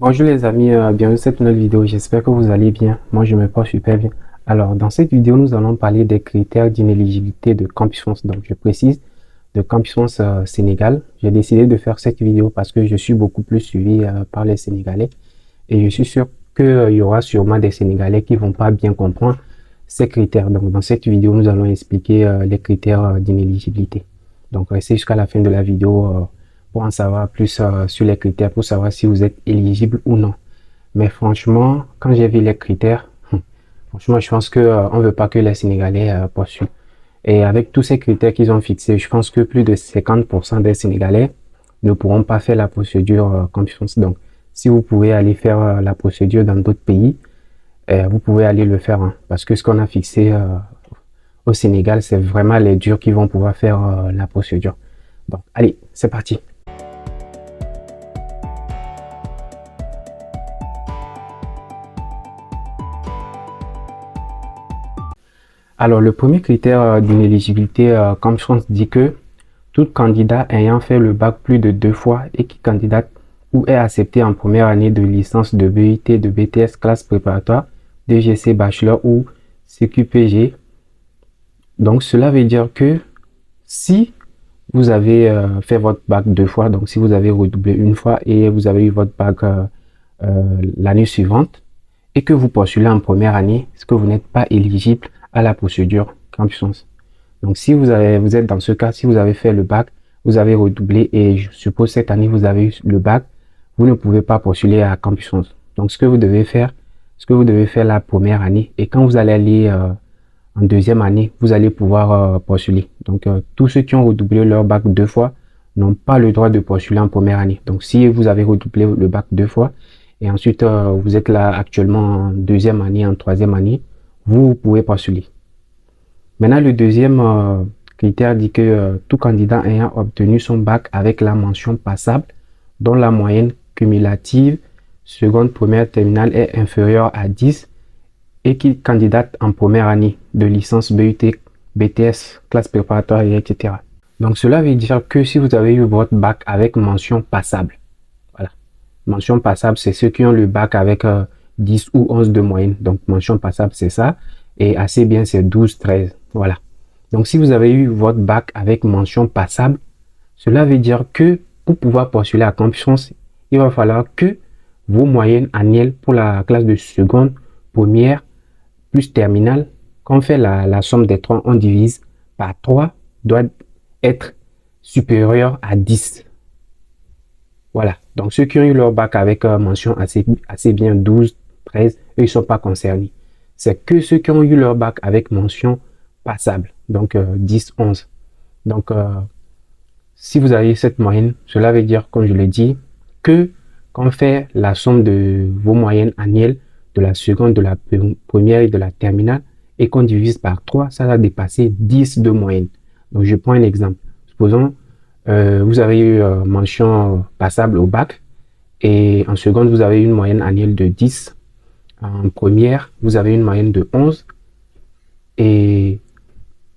Bonjour les amis, bienvenue dans cette nouvelle vidéo, j'espère que vous allez bien, moi je me porte super bien. Alors dans cette vidéo nous allons parler des critères d'inéligibilité de Campus France, donc je précise de Campus France Sénégal. J'ai décidé de faire cette vidéo parce que je suis beaucoup plus suivi par les Sénégalais et je suis sûr qu'il y aura sûrement des Sénégalais qui vont pas bien comprendre ces critères. Donc dans cette vidéo nous allons expliquer les critères d'inéligibilité. Donc restez jusqu'à la fin de la vidéo pour en savoir plus sur les critères, pour savoir si vous êtes éligible ou non. Mais franchement, quand j'ai vu les critères, franchement, je pense que on veut pas que les Sénégalais poursuivent. Et avec tous ces critères qu'ils ont fixés, je pense que plus de 50% des Sénégalais ne pourront pas faire la procédure confiance. Donc, si vous pouvez aller faire la procédure dans d'autres pays, vous pouvez aller le faire, hein, parce que ce qu'on a fixé au Sénégal, c'est vraiment les durs qui vont pouvoir faire la procédure. Donc, allez, c'est parti. Alors, le premier critère d'inéligibilité, comme je pense, dit que tout candidat ayant fait le bac plus de 2 fois et qui candidate ou est accepté en première année de licence de BUT, de BTS, classe préparatoire, DGC, bachelor ou CQPG. Donc, cela veut dire que si vous avez fait votre bac 2 fois, donc si vous avez redoublé une fois et vous avez eu votre bac l'année suivante et que vous postulez en première année, est-ce que vous n'êtes pas éligible à la procédure Campus. Donc si vous êtes dans ce cas, si vous avez fait le bac, vous avez redoublé et je suppose cette année vous avez eu le bac, vous ne pouvez pas postuler à Campus. Donc ce que vous devez faire la première année et quand vous allez aller en deuxième année, vous allez pouvoir postuler. Donc tous ceux qui ont redoublé leur bac 2 fois n'ont pas le droit de postuler en première année. Donc si vous avez redoublé le bac 2 fois et ensuite vous êtes là actuellement en deuxième année, en troisième année, vous pouvez postuler. Maintenant, le deuxième critère dit que tout candidat ayant obtenu son bac avec la mention passable, dont la moyenne cumulative seconde, première, terminale est inférieure à 10 et qui candidate en première année de licence BUT, BTS, classe préparatoire, etc. Donc, cela veut dire que si vous avez eu votre bac avec mention passable, voilà. Mention passable, c'est ceux qui ont le bac avec 10 ou 11 de moyenne. Donc, mention passable, c'est ça. Et assez bien, c'est 12, 13. Voilà. Donc, si vous avez eu votre bac avec mention passable, cela veut dire que pour pouvoir postuler à Campus France, il va falloir que vos moyennes annuelles pour la classe de seconde, première, plus terminale, quand on fait la somme des trois, on divise par 3, doit être supérieure à 10. Voilà. Donc, ceux qui ont eu leur bac avec mention assez bien 12, 13, eux, ils ne sont pas concernés. C'est que ceux qui ont eu leur bac avec mention passable, donc 10, 11. Donc, si vous avez cette moyenne, cela veut dire, comme je l'ai dit, que quand on fait la somme de vos moyennes annuelles de la seconde, de la première et de la terminale, et qu'on divise par 3, ça va dépasser 10 de moyenne. Donc, je prends un exemple. Supposons, vous avez eu mention passable au bac, et en seconde, vous avez une moyenne annuelle de 10. En première, vous avez une moyenne de 11 et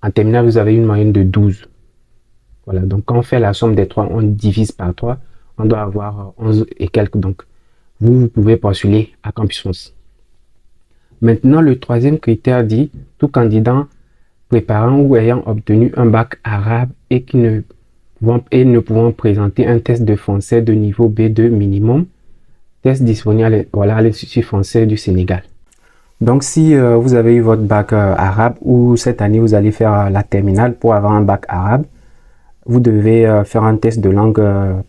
en terminale, vous avez une moyenne de 12. Voilà, donc quand on fait la somme des 3, on divise par 3, on doit avoir 11 et quelques. Donc, vous pouvez postuler à Campus France. Maintenant, le troisième critère dit tout candidat préparant ou ayant obtenu un bac arabe et qui ne pouvant présenter un test de français de niveau B2 minimum, test disponible à l'Institut français du Sénégal. Donc, si vous avez eu votre bac arabe ou cette année vous allez faire la terminale pour avoir un bac arabe, vous devez faire un test de langue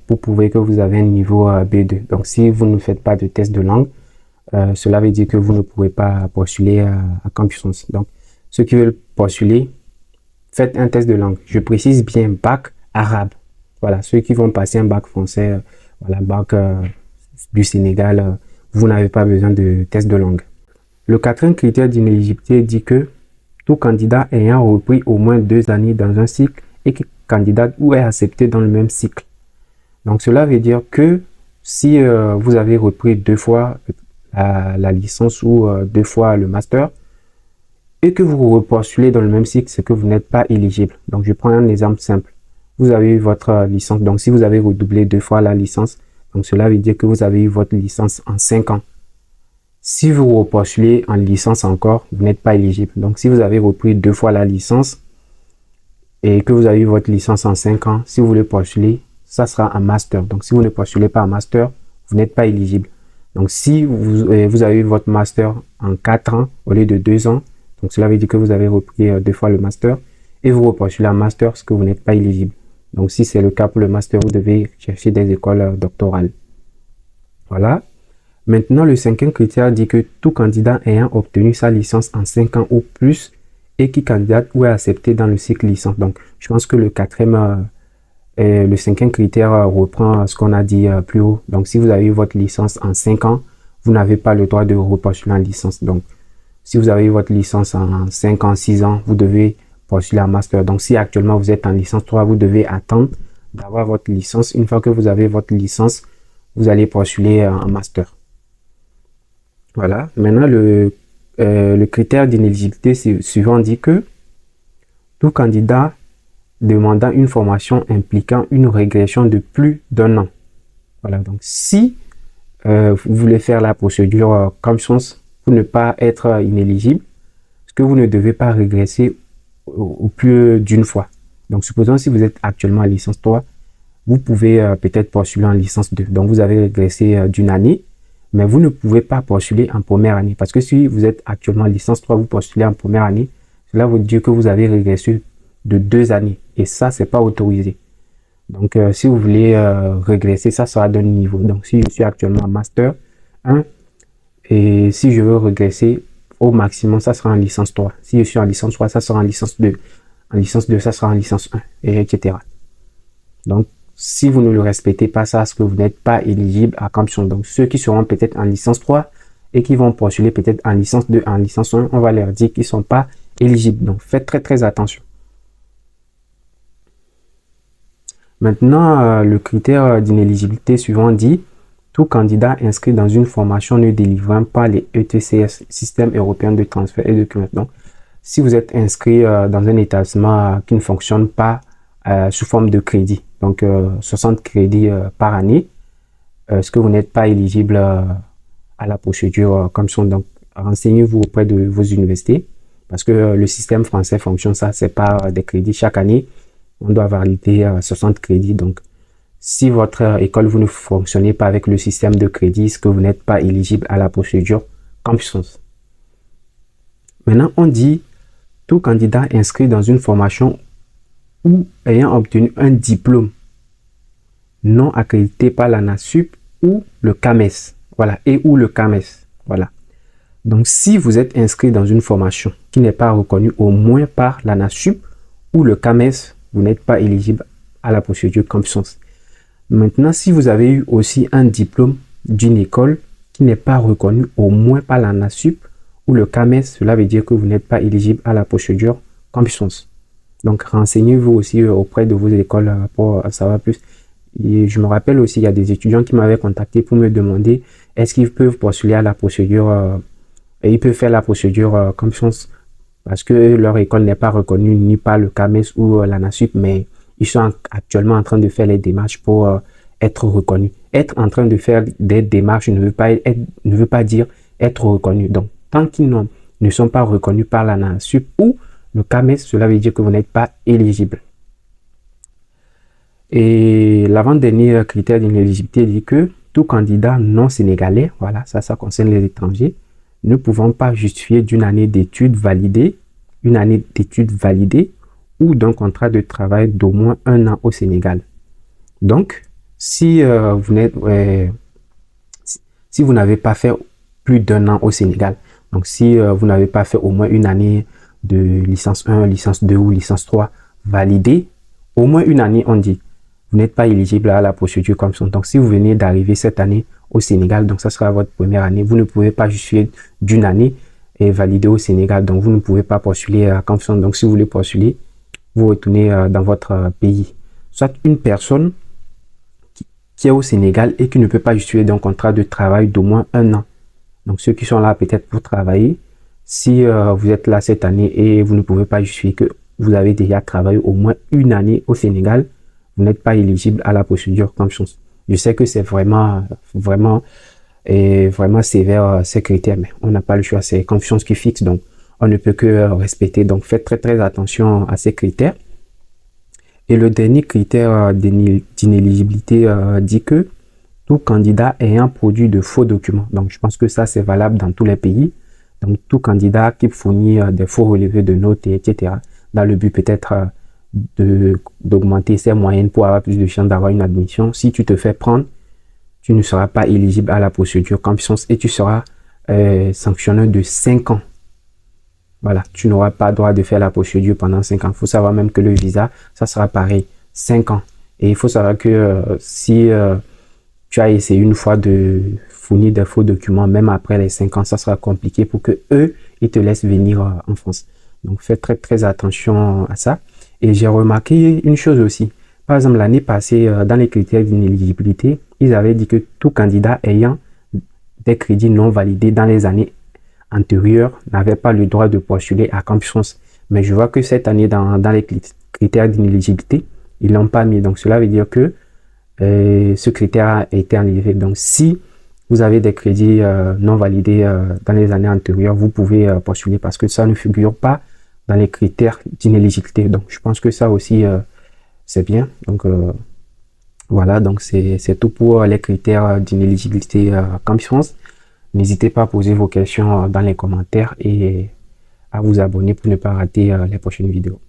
pour prouver que vous avez un niveau B2. Donc, si vous ne faites pas de test de langue, cela veut dire que vous ne pourrez pas postuler à Campus France. Donc, ceux qui veulent postuler, faites un test de langue. Je précise bien bac arabe. Voilà, ceux qui vont passer un bac français, voilà, bac du Sénégal, vous n'avez pas besoin de test de langue. Le quatrième critère d'inéligibilité dit que tout candidat ayant repris au moins 2 années dans un cycle et qui candidate ou est accepté dans le même cycle. Donc cela veut dire que si vous avez repris 2 fois la licence ou 2 fois le master et que vous repostulez dans le même cycle, c'est que vous n'êtes pas éligible. Donc je prends un exemple simple. Vous avez eu votre licence, donc si vous avez redoublé 2 fois la licence, Donc, cela veut dire que vous avez eu votre licence en 5 ans. Si vous repostulez en licence encore, vous n'êtes pas éligible. Donc, si vous avez repris 2 fois la licence et que vous avez eu votre licence en 5 ans, si vous voulez postuler, ça sera un master. Donc, si vous ne postulez pas en master, vous n'êtes pas éligible. Donc, si vous avez eu votre master en 4 ans au lieu de 2 ans, donc cela veut dire que vous avez repris 2 fois le master et vous repostulez en master, parce que vous n'êtes pas éligible. Donc, si c'est le cas pour le master, vous devez chercher des écoles doctorales. Voilà. Maintenant, le 5e critère dit que tout candidat ayant obtenu sa licence en 5 ans ou plus et qui candidate ou est accepté dans le cycle licence. Donc, je pense que le 5e critère reprend ce qu'on a dit plus haut. Donc, si vous avez eu votre licence en 5 ans, vous n'avez pas le droit de repostuler en licence. Donc, si vous avez eu votre licence en 5 ans, 6 ans, vous devez postuler en master. Donc, si actuellement vous êtes en licence 3, vous devez attendre d'avoir votre licence. Une fois que vous avez votre licence, vous allez postuler en master. Voilà. Maintenant, le critère d'inéligibilité suivant dit que tout candidat demandant une formation impliquant une régression de plus d'1 an. Voilà. Donc, si vous voulez faire la procédure comme chance pour ne pas être inéligible, parce que vous ne devez pas régresser au plus d'une fois. Donc, supposons si vous êtes actuellement à licence 3, vous pouvez peut-être postuler en licence 2. Donc, vous avez régressé d'une année, mais vous ne pouvez pas postuler en première année. Parce que si vous êtes actuellement en licence 3, vous postulez en première année, cela veut dire que vous avez régressé de 2 années. Et ça, c'est pas autorisé. Donc, si vous voulez régresser, ça sera d'un niveau. Donc, si je suis actuellement en master 1, et si je veux régresser, au maximum, ça sera en licence 3. Si je suis en licence 3, ça sera en licence 2. En licence 2, ça sera en licence 1, et etc. Donc, si vous ne le respectez pas, ça, c'est que vous n'êtes pas éligible à Campus. Donc, ceux qui seront peut-être en licence 3 et qui vont postuler peut-être en licence 2, en licence 1, on va leur dire qu'ils ne sont pas éligibles. Donc, faites très, très attention. Maintenant, le critère d'inéligibilité suivant dit tout candidat inscrit dans une formation ne délivrant pas les ETCS, Système européen de transfert et de documents. Donc, si vous êtes inscrit dans un établissement qui ne fonctionne pas sous forme de crédit, donc 60 crédits par année, est-ce que vous n'êtes pas éligible à la procédure comme ça? Donc, renseignez-vous auprès de vos universités, parce que le système français fonctionne ça, c'est pas des crédits chaque année. On doit valider 60 crédits. Donc, si votre école, vous ne fonctionnez pas avec le système de crédit, est-ce que vous n'êtes pas éligible à la procédure Campus. Maintenant, on dit tout candidat inscrit dans une formation ou ayant obtenu un diplôme non accrédité par la NASUP ou le CAMES. Voilà, et ou le CAMES. Voilà. Donc, si vous êtes inscrit dans une formation qui n'est pas reconnue au moins par la NASUP ou le CAMES, vous n'êtes pas éligible à la procédure Campus. Maintenant, si vous avez eu aussi un diplôme d'une école qui n'est pas reconnue au moins par la NASUP ou le CAMES, cela veut dire que vous n'êtes pas éligible à la procédure Campus. Donc, renseignez-vous aussi auprès de vos écoles pour savoir plus. Et je me rappelle aussi, il y a des étudiants qui m'avaient contacté pour me demander est-ce qu'ils peuvent postuler à la procédure et ils peuvent faire la procédure Campus parce que leur école n'est pas reconnue ni par le CAMES ou la NASUP, mais ils sont actuellement en train de faire les démarches pour être reconnus. Être en train de faire des démarches ne veut pas dire être reconnu. Donc, tant qu'ils ne sont pas reconnus par la NASUP ou le CAMES, cela veut dire que vous n'êtes pas éligible. Et l'avant-dernier critère d'inéligibilité dit que tout candidat non sénégalais, voilà, ça concerne les étrangers, ne pouvant pas justifier d'une année d'études validée, ou d'un contrat de travail d'au moins 1 an au Sénégal. Donc, si vous n'avez pas fait plus d'1 an au Sénégal, donc si vous n'avez pas fait au moins une année de licence 1, licence 2 ou licence 3 validée, au moins une année, on dit, vous n'êtes pas éligible à la procédure comme ça. Donc, si vous venez d'arriver cette année au Sénégal, donc ça sera votre première année, vous ne pouvez pas justifier d'une année et valider au Sénégal, donc vous ne pouvez pas postuler à Campus. Donc, si vous voulez postuler, vous retournez dans votre pays. Soit une personne qui est au Sénégal et qui ne peut pas justifier d'un contrat de travail d'au moins 1 an. Donc, ceux qui sont là peut-être pour travailler, si vous êtes là cette année et vous ne pouvez pas justifier que vous avez déjà travaillé au moins une année au Sénégal, vous n'êtes pas éligible à la procédure Campus. Je sais que c'est vraiment sévère ces critères, mais on n'a pas le choix, c'est confiance qui fixe, donc on ne peut que respecter. Donc faites très attention à ces critères. Et le dernier critère d'inéligibilité dit que tout candidat ayant produit de faux documents. Donc je pense que ça c'est valable dans tous les pays. Donc tout candidat qui fournit des faux relevés de notes, etc. dans le but peut-être d'augmenter ses moyennes pour avoir plus de chances d'avoir une admission. Si tu te fais prendre, tu ne seras pas éligible à la procédure Campus et tu seras sanctionné de 5 ans. Voilà, tu n'auras pas le droit de faire la procédure pendant 5 ans. Il faut savoir même que le visa, ça sera pareil, 5 ans. Et il faut savoir que si tu as essayé une fois de fournir des faux documents, même après les 5 ans, ça sera compliqué pour que eux, ils te laissent venir en France. Donc, fais très attention à ça. Et j'ai remarqué une chose aussi. Par exemple, l'année passée, dans les critères d'inéligibilité, ils avaient dit que tout candidat ayant des crédits non validés dans les années antérieures n'avait pas le droit de postuler à Campus France. Mais je vois que cette année, dans les critères d'inéligibilité, ils l'ont pas mis. Donc, cela veut dire que ce critère a été enlevé. Donc, si vous avez des crédits non validés dans les années antérieures, vous pouvez postuler parce que ça ne figure pas dans les critères d'inéligibilité. Donc, je pense que ça aussi, c'est bien. Donc, voilà, donc c'est tout pour les critères d'inéligibilité Campus France. N'hésitez pas à poser vos questions dans les commentaires et à vous abonner pour ne pas rater les prochaines vidéos.